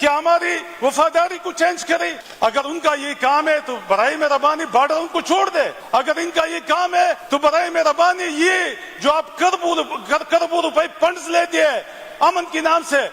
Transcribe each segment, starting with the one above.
کیا ہماری وفاداری کو چینج کرے؟ اگر ان کا یہ کام ہے تو برائے مہربانی بارڈروں کو چھوڑ دے. اگر ان کا یہ کام ہے تو برائے مہربانی یہ جو آپ کروڑوں روپے فنڈز لیتے ہیں امن کے نام سے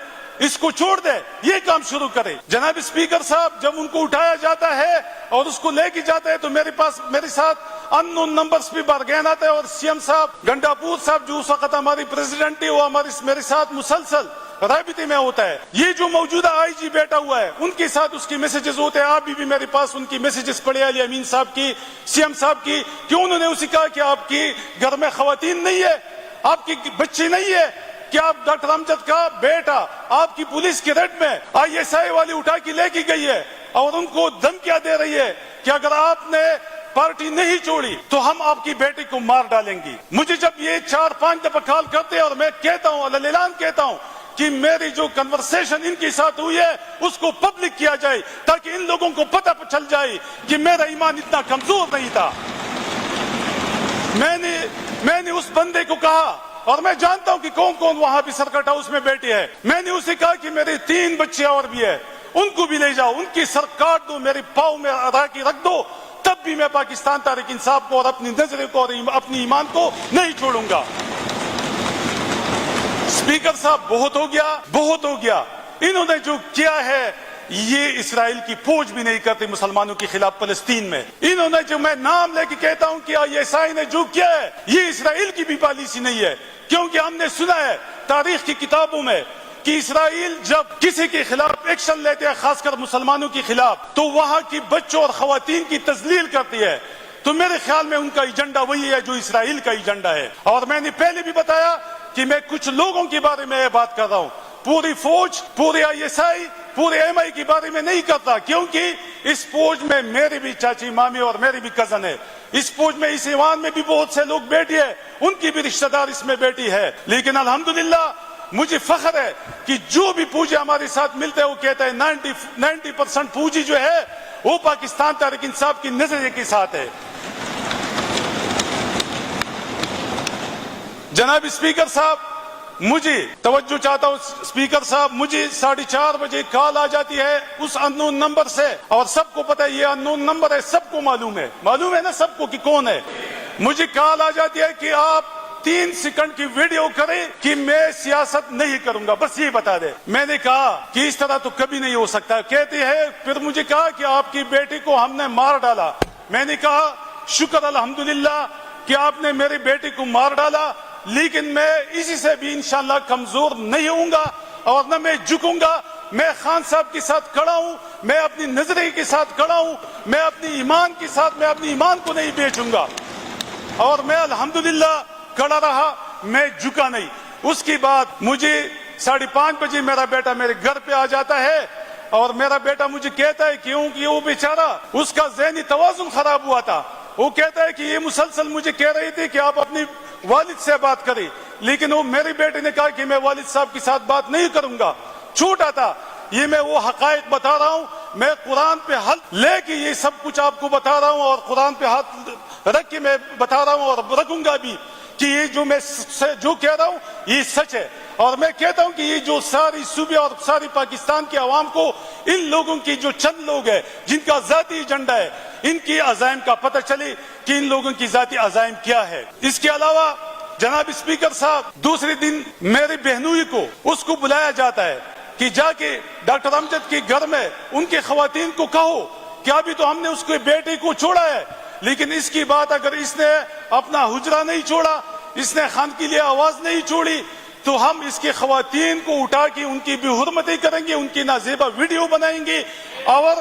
اس کو چھوڑ دے, یہ کام شروع کرے. جناب اسپیکر صاحب, جب ان کو اٹھایا جاتا ہے اور اس کو لے کے جاتے ہیں تو میرے ساتھ ان نون نمبرز پہ بارگین آتا ہے, اور سی ایم صاحب گنڈاپور صاحب جو اس وقت ہماری پریزیڈنٹ ہے وہ میرے ساتھ مسلسل رابطے میں ہوتا ہے. یہ جو موجودہ آئی جی بیٹا ہوا ہے ان کے ساتھ اس کی میسیجز ہوتے ہیں. آپ بھی میرے پاس ان کی میسیجز پڑے علی امین صاحب کی, سی ایم صاحب کی, کہ انہوں نے اسے کہا کہ آپ کی گھر میں خواتین نہیں ہے, آپ کی بچی نہیں ہے, کہ آپ ڈاکٹر امجد کا بیٹا آپ کی پولیس کی ریڈ میں آئی ایس آئی والی اٹھا کے لے کی گئی ہے اور ان کو دھمکیاں دے رہی ہے کہ اگر آپ نے پارٹی نہیں چھوڑی تو ہم آپ کی بیٹی کو مار ڈالیں گی. مجھے جب یہ 4-5 دفعہ کال کرتے ہیں اور میں کہتا ہوں, اعلان کہتا ہوں کہ میری جو کنورسیشن ان کے ساتھ ہوئی ہے اس کو پبلک کیا جائے تاکہ ان لوگوں کو پتہ چل جائے کہ میرا ایمان اتنا کمزور نہیں تھا. میں نے اس بندے کو کہا, اور میں جانتا ہوں کہ کون کون وہاں بھی سرکٹ ہاؤس میں بیٹھے ہیں, میں نے اسے کہا کہ میرے 3 بچے اور بھی ہیں, ان کو بھی لے جاؤ, ان کی سر کاٹ دو, میرے پاؤں میں ادا کی رکھ دو, تب بھی میں پاکستان تحریک انصاف کو اور اپنی نظریں کو اور اپنی ایمان کو نہیں چھوڑوں گا. اسپیکر صاحب, بہت ہو گیا. انہوں نے جو کیا ہے یہ اسرائیل کی فوج بھی نہیں کرتی مسلمانوں کے خلاف فلسطین میں. انہوں نے جو میں نام لے کے کہتا ہوں کہ آئی ایس آئی نے جو کیا ہے یہ اسرائیل کی بھی پالیسی نہیں ہے, کیونکہ ہم نے سنا ہے تاریخ کی کتابوں میں کہ اسرائیل جب کسی کے خلاف ایکشن لیتے ہیں, خاص کر مسلمانوں کے خلاف, تو وہاں کی بچوں اور خواتین کی تذلیل کرتی ہے. تو میرے خیال میں ان کا ایجنڈا وہی ہے جو اسرائیل کا ایجنڈا ہے. اور میں نے پہلے بھی بتایا کہ میں کچھ لوگوں کے بارے میں بات کر رہا ہوں, پوری فوج, پورے آئی ایس آئی, پورے ایم آئی کے بارے میں نہیں کرتا, کیونکہ اس فوج میں میری بھی چاچی مامی اور میری بھی کزن ہے. اس فوج میں, اس ایوان میں بھی بہت سے لوگ بیٹھے ہیں, ان کی بھی رشتہ دار اس میں بیٹھی ہے. لیکن الحمدللہ مجھے فخر ہے کہ جو بھی پوجی ہمارے ساتھ ملتے ہیں وہ کہتا ہے 90% پوجی جو ہے وہ پاکستان تحریک انصاف کی نظریے کے ساتھ ہے. جناب اسپیکر صاحب, مجھے توجہ چاہتا ہوں اسپیکر صاحب, مجھے 4:30 بجے کال آ جاتی ہے اس ان نون نمبر سے, اور سب کو پتا ہے یہ ان نون نمبر ہے, سب کو معلوم ہے نا سب کو کہ کون ہے. مجھے کال آ جاتی ہے کہ آپ 3 سیکنڈ کی ویڈیو کریں کہ میں سیاست نہیں کروں گا, بس یہ بتا دے. میں نے کہا کہ اس طرح تو کبھی نہیں ہو سکتا. کہتے ہیں پھر مجھے کہا کہ آپ کی بیٹی کو ہم نے مار ڈالا. میں نے کہا شکر الحمدللہ کہ آپ نے میری بیٹی کو مار ڈالا, لیکن میں اسی سے بھی انشاءاللہ کمزور نہیں ہوں گا اور نہ میں جھکوں گا. میں خان صاحب کے ساتھ کھڑا ہوں, میں اپنی نظریے کے ساتھ کھڑا ہوں, میں اپنی ایمان کے ساتھ, میں اپنی ایمان کو نہیں بیچوں گا. اور میں الحمدللہ کھڑا رہا, میں جھکا نہیں. اس کے بعد مجھے 5:30 بجے میرا بیٹا میرے گھر پہ آ جاتا ہے, اور میرا بیٹا مجھے کہتا ہے کیونکہ وہ بیچارہ اس کا ذہنی توازن خراب ہوا تھا. وہ کہتا ہے کہ یہ مسلسل مجھے کہہ رہی تھی کہ آپ اپنی والد سے بات کریں, لیکن وہ میرے بیٹے نے کہا کہ میں والد صاحب کے ساتھ بات نہیں کروں گا. چھوٹا تھا یہ, میں وہ حقائق بتا رہا ہوں, میں قرآن پہ ہاتھ لے کے یہ سب کچھ آپ کو بتا رہا ہوں, اور قرآن پہ ہاتھ رکھ کے میں بتا رہا ہوں اور رکھوں گا بھی کہ یہ جو میں جو کہہ رہا ہوں یہ سچ ہے. اور میں کہتا ہوں کہ یہ جو ساری صوبے اور ساری پاکستان کے عوام کو, ان لوگوں کی جو چند لوگ ہیں جن کا ذاتی ایجنڈا ہے, ان کی عزائم کا پتہ چلے کہ ان لوگوں کی ذاتی عزائم کیا ہے. اس کے علاوہ جناب اسپیکر صاحب, دوسرے دن میری بہنوئی کو اس کو بلایا جاتا ہے کہ جا کے ڈاکٹر امجد کے گھر میں ان کے خواتین کو کہو کہ ابھی تو ہم نے اس کے بیٹے کو چھوڑا ہے, لیکن اس کی بات اگر اس نے اپنا حجرہ نہیں چھوڑا, اس نے خان کے لیے آواز نہیں چھوڑی, تو ہم اس کے خواتین کو اٹھا کے ان کی بے حرمتی کریں گے, ان کی نازیبا ویڈیو بنائیں گے اور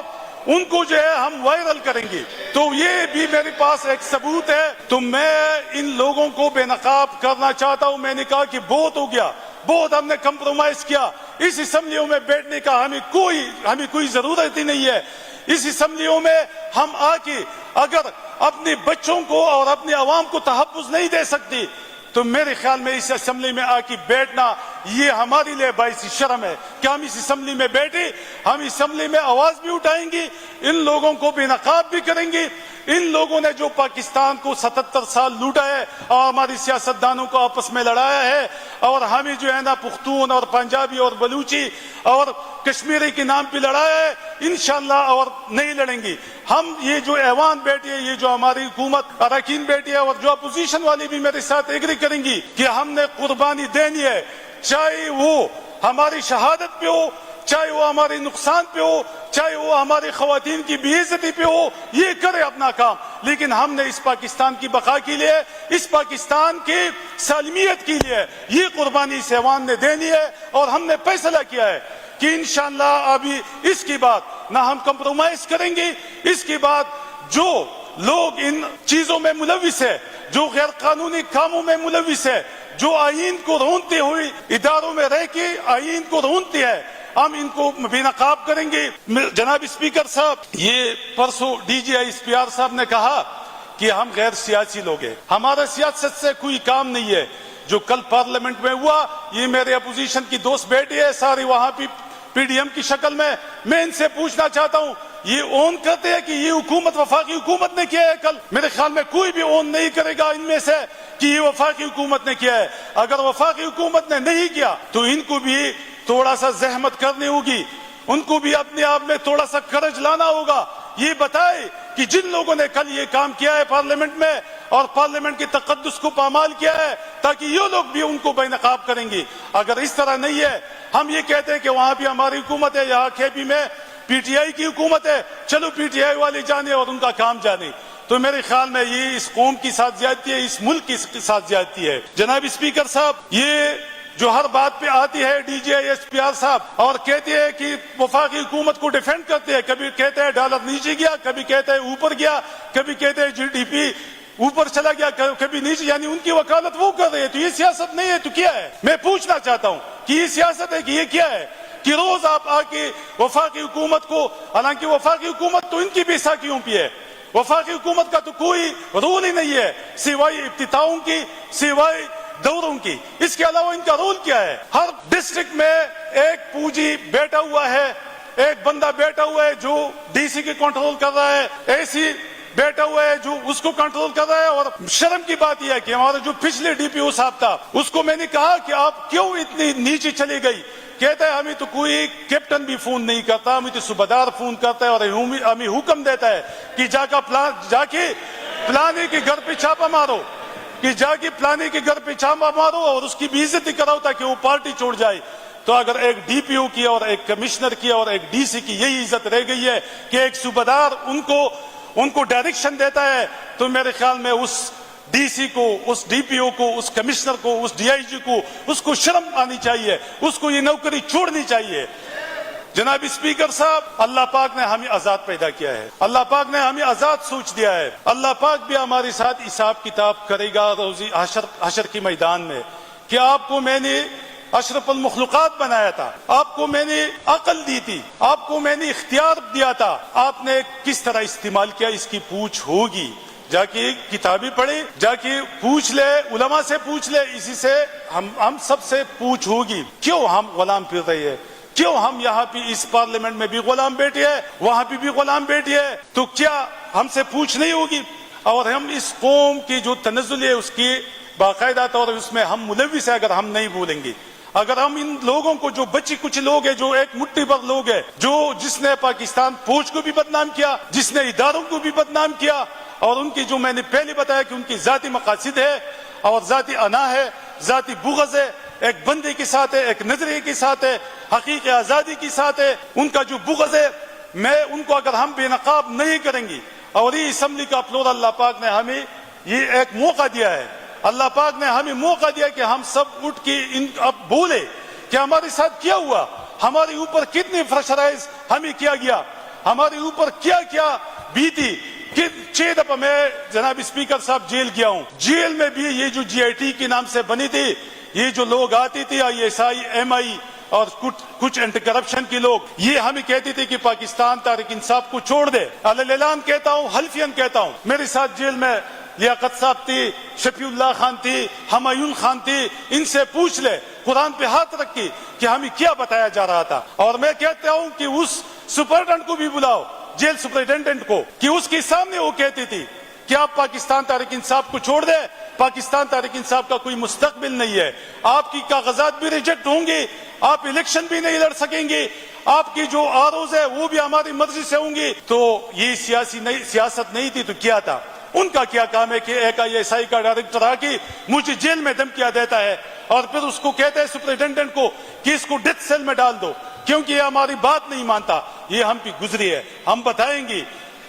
ان کو جو ہے ہم وائرل کریں گے. تو یہ بھی میرے پاس ایک ثبوت ہے. تو میں ان لوگوں کو بے نقاب کرنا چاہتا ہوں. میں نے کہا کہ بہت ہو گیا, بہت ہم نے کمپرومائز کیا. اس اسمبلیوں میں بیٹھنے کا ہمیں کوئی ضرورت ہی نہیں ہے. اس اسمبلیوں میں ہم آ کے اگر اپنے بچوں کو اور اپنے عوام کو تحفظ نہیں دے سکتی, تو میرے خیال میں اس اسمبلی میں آ کے بیٹھنا یہ ہمارے لیے باعث شرم ہے کہ ہم اس اسمبلی میں بیٹھے, ہم اسمبلی میں آواز بھی اٹھائیں گے, ان لوگوں کو بے نقاب بھی کریں گے. ان لوگوں نے جو پاکستان کو 77 سال لوٹا ہے اور ہماری سیاستدانوں کو آپس میں لڑایا ہے, اور ہمیں جو ہے نا پختون اور پنجابی اور بلوچی اور کشمیری کے نام پہ لڑایا ہے انشاءاللہ اور نہیں لڑیں گی. ہم یہ جو ایوان بیٹھی ہے, یہ جو ہماری حکومت اراکین بیٹھی ہے اور جو اپوزیشن والی بھی میرے ساتھ ایگری کریں گی کہ ہم نے قربانی دینی ہے, چاہے وہ ہماری شہادت پہ ہو, چاہے وہ ہمارے نقصان پہ ہو, چاہے وہ ہماری خواتین کی بے عزتی پہ ہو, یہ کرے اپنا کام. لیکن ہم نے اس پاکستان کی بقا کے لیے, اس پاکستان کی سالمیت کے لیے یہ قربانی اس ایوان نے دینی ہے. اور ہم نے فیصلہ کیا ہے کہ انشاءاللہ ابھی اس کی بات نہ ہم کمپرومائز کریں گے. اس کی بات جو لوگ ان چیزوں میں ملوث ہے, جو غیر قانونی کاموں میں ملوث ہے, جو آئین کو رونتے ہوئے اداروں میں رہ کے آئین کو رونتے ہیں, ہم ان کو بے نقاب کریں گے. جناب اسپیکر صاحب, یہ پرسوں D G I S P R صاحب نے کہا کہ ہم غیر سیاسی لوگ ہیں, ہمارا سیاست سے کوئی کام نہیں ہے. جو کل پارلیمنٹ میں ہوا, یہ میرے اپوزیشن کی دوست بیٹی ہے ساری وہاں پی ڈی ایم کی شکل میں ان سے پوچھنا چاہتا ہوں, یہ اون کرتے ہیں کہ یہ حکومت وفاقی حکومت نے کیا ہے کل؟ میرے خیال میں کوئی بھی اون نہیں کرے گا ان میں سے کہ یہ وفاقی حکومت نے کیا ہے. اگر وفاقی حکومت نے نہیں کیا تو ان کو بھی تھوڑا سا زحمت کرنی ہوگی, ان کو بھی اپنے آپ میں تھوڑا سا کرج لانا ہوگا. یہ بتائے کہ جن لوگوں نے کل یہ کام کیا ہے پارلیمنٹ میں اور پارلیمنٹ کی تقدس کو پامال کیا ہے, تاکہ یہ لوگ بھی ان کو بے نقاب کریں گے. اگر اس طرح نہیں ہے, ہم یہ کہتے ہیں کہ وہاں بھی ہماری حکومت ہے, یہاں کھیپی میں پی ٹی آئی کی حکومت ہے, چلو پی ٹی آئی والے جانے اور ان کا کام جانے. تو میرے خیال میں یہ اس قوم کے ساتھ زیادتی ہے, اس ملک کے ساتھ زیادتی ہے. جناب اسپیکر صاحب, یہ جو ہر بات پہ آتی ہے D G I S P R صاحب اور کہتے ہیں کہ وفاقی حکومت کو ڈیفینڈ کرتے ہیں, کبھی کہتے ہیں ڈالر نیچے گیا, کبھی کہتے ہیں اوپر گیا, کبھی کہتے ہیں جی ڈی پی اوپر چلا گیا, کبھی نیچے, یعنی ان کی وکالت وہ کر رہے ہیں. تو یہ سیاست نہیں ہے تو کیا ہے؟ میں پوچھنا چاہتا ہوں کہ یہ سیاست ہے کہ یہ کیا ہے کہ روز آپ آ کے وفاقی حکومت کو, حالانکہ وفاقی حکومت تو ان کی بیساکھیوں پہ ہے, وفاقی حکومت کا تو کوئی رول ہی نہیں ہے سوائے افتتاحوں کی, سوائے دوروں کی. اس کے علاوہ ان کا رول کیا ہے؟ ہر ڈسٹرکٹ میں ایک پوجی بیٹھا ہوا ہے, ایک بندہ بیٹھا ہوا ہے جو ڈی سی کی کنٹرول کر رہا ہے, اے سی بیٹھا ہوا ہے جو اس کو کنٹرول کر رہا ہے. اور شرم کی بات یہ ہے کہ ہمارا جو پچھلے ڈی پی او صاحب تھا, اس کو میں نے کہا کہ آپ کیوں اتنی نیچے چلی گئی؟ کہتا ہے ہمیں تو کوئی کیپٹن بھی فون نہیں کرتا, ہمیں تو صوبیدار فون کرتا ہے اور ہمیں حکم دیتا ہے کہ جا کے پلانے کے گھر پہ چھاپا مارو, کہ جا کے پلانے کے گھر پہ چھاپا مارو اور اس کی بھی عزت کراؤ تاکہ وہ پارٹی چھوڑ جائے. تو اگر ایک ڈی پی او کی اور ایک کمشنر کی اور ایک ڈی سی کی یہی عزت رہ گئی ہے کہ ایک صوبیدار ان کو ڈائریکشن دیتا ہے, تو میرے خیال میں اس ڈی سی کو, اس ڈی پی او کو, اس کمشنر کو, اس ڈی آئی جی کو, اس کو شرم آنی چاہیے, اس کو یہ نوکری چھوڑنی چاہیے. جناب اسپیکر صاحب, اللہ پاک نے ہمیں آزاد پیدا کیا ہے, اللہ پاک نے ہمیں آزاد سوچ دیا ہے. اللہ پاک بھی ہمارے ساتھ حساب کتاب کرے گا روزی حشر کے میدان میں کہ آپ کو میں نے اشرف المخلوقات بنایا تھا, آپ کو میں نے عقل دی تھی, آپ کو میں نے اختیار دیا تھا, آپ نے کس طرح استعمال کیا اس کی پوچھ ہوگی. جا کے کتابیں پڑھے, جا کے پوچھ لے, علماء سے پوچھ لے, اسی سے ہم سب سے پوچھ ہوگی. کیوں ہم غلام پھر رہے ہیں, کیوں ہم یہاں پہ اس پارلیمنٹ میں بھی غلام بیٹھے ہیں, وہاں پہ بھی غلام بیٹھے ہیں؟ تو کیا ہم سے پوچھ نہیں ہوگی؟ اور ہم اس قوم کی جو تنزل ہے اس کی باقاعدہ طور اس میں ہم ملوث ہیں. اگر ہم نہیں بولیں گے, اگر ہم ان لوگوں کو, جو بچی کچھ لوگ ہیں, جو ایک مٹھی بھر لوگ ہیں, جس نے پاکستان فوج کو بھی بدنام کیا, جس نے اداروں کو بھی بدنام کیا, اور ان کی جو میں نے پہلے بتایا کہ ان کی ذاتی مقاصد ہے اور ذاتی انا ہے, ذاتی بغض ہے, ایک بندے کے ساتھ ہے, ایک نظریے کے ساتھ ہے, حقیقی آزادی کے ساتھ ہے, ان کا جو بغض ہے, میں ان کو اگر ہم بے نقاب نہیں کریں گے, اور یہ اسمبلی کا فلور اللہ پاک نے ہمیں یہ ایک موقع دیا ہے, اللہ پاک نے ہمیں موقع دیا کہ ہم سب اٹھ کے اب بولے کہ ہمارے ساتھ کیا ہوا, ہمارے اوپر کتنی پریشرائز ہمیں کیا گیا, ہمارے اوپر کیا کیا بیتی. 6 دفعہ میں جناب اسپیکر صاحب جیل گیا ہوں. جیل میں بھی یہ جو جی آئی ٹی کے نام سے بنی تھی, یہ جو لوگ آتے تھے, آئی ایس آئی, ایم آئی اور کچھ اینٹی کرپشن کے لوگ, یہ ہمیں کہتے تھے کہ پاکستان تحریک انصاف کو چھوڑ دے. اعلان کہتا ہوں, حلفیاً کہتا ہوں, میرے ساتھ جیل میں لیاقت صاحب تھی, شفیع اللہ خان تھی, ہمایون خان تھی, ان سے پوچھ لے قرآن پہ ہاتھ رکھ کے کہ ہمیں کیا بتایا جا رہا تھا. اور میں کہتا ہوں کہ اس سپرڈنٹ کو بھی بلاؤ, جیل سپرنٹینڈنٹ کو, کہ اس کے سامنے وہ کہتی تھی کہ آپ پاکستان تحریک انصاف کو چھوڑ دیں, پاکستان تحریک انصاف کا کوئی مستقبل نہیں ہے, آپ کی کاغذات بھی ریجیکٹ ہوں گے, آپ الیکشن بھی نہیں لڑ سکیں گے, آپ کی جو آروز ہے وہ بھی ہماری مرضی سے ہوں گی. تو یہ سیاست نہیں تھی تو کیا تھا؟ ان کا کیا کام ہے کہ ایک ISI کا ڈائریکٹر آ کے مجھے جیل میں دھمکیاں دیتا ہے اور پھر اس کو کہتے ہیں سپرنٹینڈنٹ کو کہ اس کو ڈیتھ سیل میں ڈال دو کیونکہ یہ ہماری بات نہیں مانتا. یہ ہم پہ گزری ہے. ہم بتائیں گے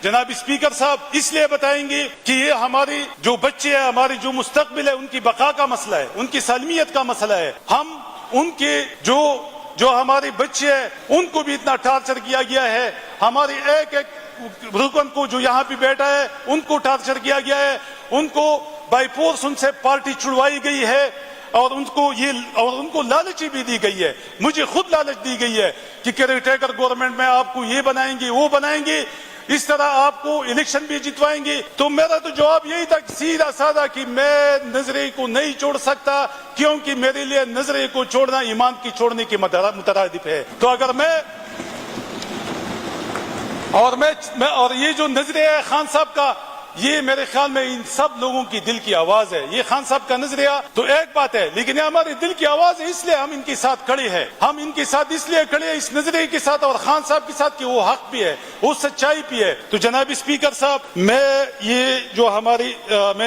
جناب اسپیکر صاحب، اس لیے بتائیں گے کہ یہ ہماری جو بچے ہیں، ہماری جو مستقبل ہے، ان کی بقا کا مسئلہ ہے، ان کی سالمیت کا مسئلہ ہے. ہم ان کے جو ہمارے بچے ہیں ان کو بھی اتنا ٹارچر کیا گیا ہے. ہماری ایک رکن کو جو یہاں پہ بیٹھا ہے ان کو ٹارچر کیا گیا ہے. ان کو بائی فورس ان سے پارٹی چھڑوائی گئی ہے اور ان کو لالچی بھی دی گئی ہے. مجھے خود لالچ دی گئی ہے کہ کیئر ٹیکر گورنمنٹ میں آپ کو یہ بنائیں گے، وہ بنائیں گے، اس طرح آپ کو الیکشن بھی جتوائیں گے. تو میرا تو جواب یہی تھا سیدھا سادہ کہ میں نظریے کو نہیں چھوڑ سکتا کیونکہ میرے لیے نظریے کو چھوڑنا ایمان کی چھوڑنے کے مترادف ہے. تو اگر اور یہ جو نظریہ ہے خان صاحب کا، یہ میرے خیال میں ان سب لوگوں کی دل کی آواز ہے. یہ خان صاحب کا نظریہ تو ایک بات ہے، لیکن یہ ہماری دل کی آواز ہے، اس لیے ہم ان کے ساتھ کھڑے ہیں. ہم ان کے ساتھ اس لیے کھڑے ہیں، اس نظریے کے ساتھ اور خان صاحب کے ساتھ کہ وہ حق بھی ہے، وہ سچائی بھی ہے. تو جناب اسپیکر صاحب، میں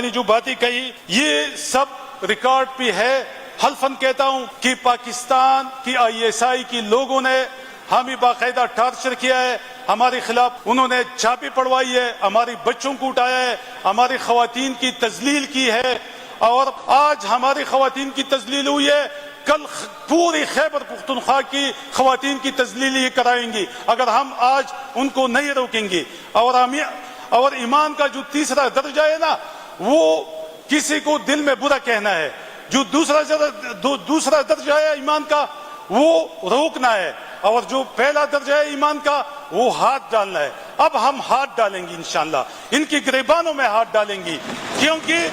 نے جو باتیں کہی یہ سب ریکارڈ پہ ہے. حلفاً کہتا ہوں کہ پاکستان کی ISI کی لوگوں نے ہمیں باقاعدہ ٹارچر کیا ہے، ہمارے خلاف انہوں نے چھاپے پڑوائی ہے، ہمارے بچوں کو اٹھایا ہے، ہماری خواتین کی تذلیل کی ہے. اور آج ہماری خواتین کی تذلیل ہوئی ہے، کل پوری خیبر پختونخوا کی خواتین کی تذلیل یہ کرائیں گی اگر ہم آج ان کو نہیں روکیں گے. اور ایمان کا جو تیسرا درجہ ہے نا، وہ کسی کو دل میں برا کہنا ہے. جو دوسرا درجہ ہے ایمان کا، وہ روکنا ہے. اور جو پہلا درجہ ہے ایمان کا، وہ ہاتھ ڈالنا ہے. اب ہم ہاتھ ڈالیں گے انشاءاللہ، ان کی گریبانوں میں ہاتھ ڈالیں گے کیونکہ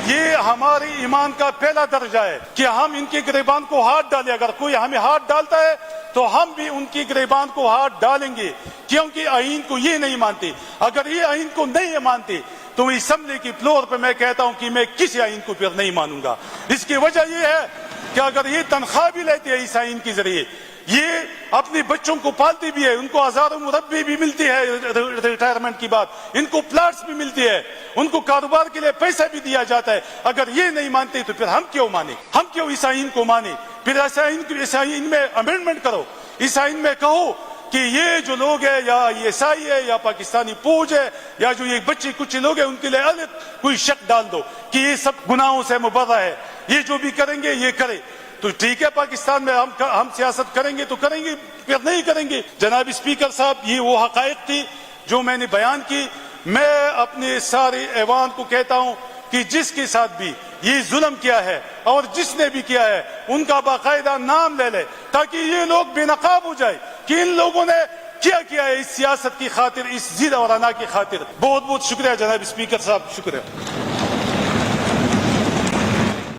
یہ ہماری ایمان کا پہلا درجہ ہے کہ ہم ان کی گریبان کو ہاتھ ڈالیں. اگر کوئی ہمیں ہاتھ ڈالتا ہے تو ہم بھی ان کی گریبان کو ہاتھ ڈالیں گے کیونکہ آئین کو یہ نہیں مانتے. اگر یہ آئین کو نہیں مانتے تو اسمبلی کی فلور پہ میں کہتا ہوں کہ میں کسی آئین کو پھر نہیں مانوں گا. اس کی وجہ یہ ہے کہ اگر یہ تنخواہ بھی لیتے ہیں اس آئین کے ذریعے، یہ اپنے بچوں کو پالتی بھی ہے، ان کو ہزاروں مربی بھی ملتی ہے ریٹائرمنٹ کی بات، ان کو پلاٹس بھی ملتی ہے، ان کو کاروبار کے لیے پیسہ بھی دیا جاتا ہے. اگر یہ نہیں مانتے تو پھر ہم کیوں مانیں؟ ہم کیوں اس آئین کو مانیں؟ پھر اس آئین میں امینڈمنٹ کرو، اس آئین میں کہو کہ یہ جو لوگ ہیں، یا ISI ہے یا پاکستانی فوج ہے یا جو یہ بچے کچھ لوگ ہیں، ان کے لیے الگ کوئی شک ڈال دو کہ یہ سب گناہوں سے مبرہ ہے، یہ جو بھی کریں گے یہ کرے. تو ٹھیک ہے، پاکستان میں ہم سیاست کریں گے تو کریں گے، پھر نہیں کریں گے. جناب اسپیکر صاحب، یہ وہ حقائق تھی جو میں نے بیان کی. میں اپنے سارے ایوان کو کہتا ہوں کہ جس کے ساتھ بھی یہ ظلم کیا ہے اور جس نے بھی کیا ہے ان کا باقاعدہ نام لے لے تاکہ یہ لوگ بے نقاب ہو جائے کہ ان لوگوں نے کیا ہے اس سیاست کی خاطر، اس ضد اور انا کی خاطر. بہت بہت شکریہ جناب اسپیکر صاحب، شکریہ.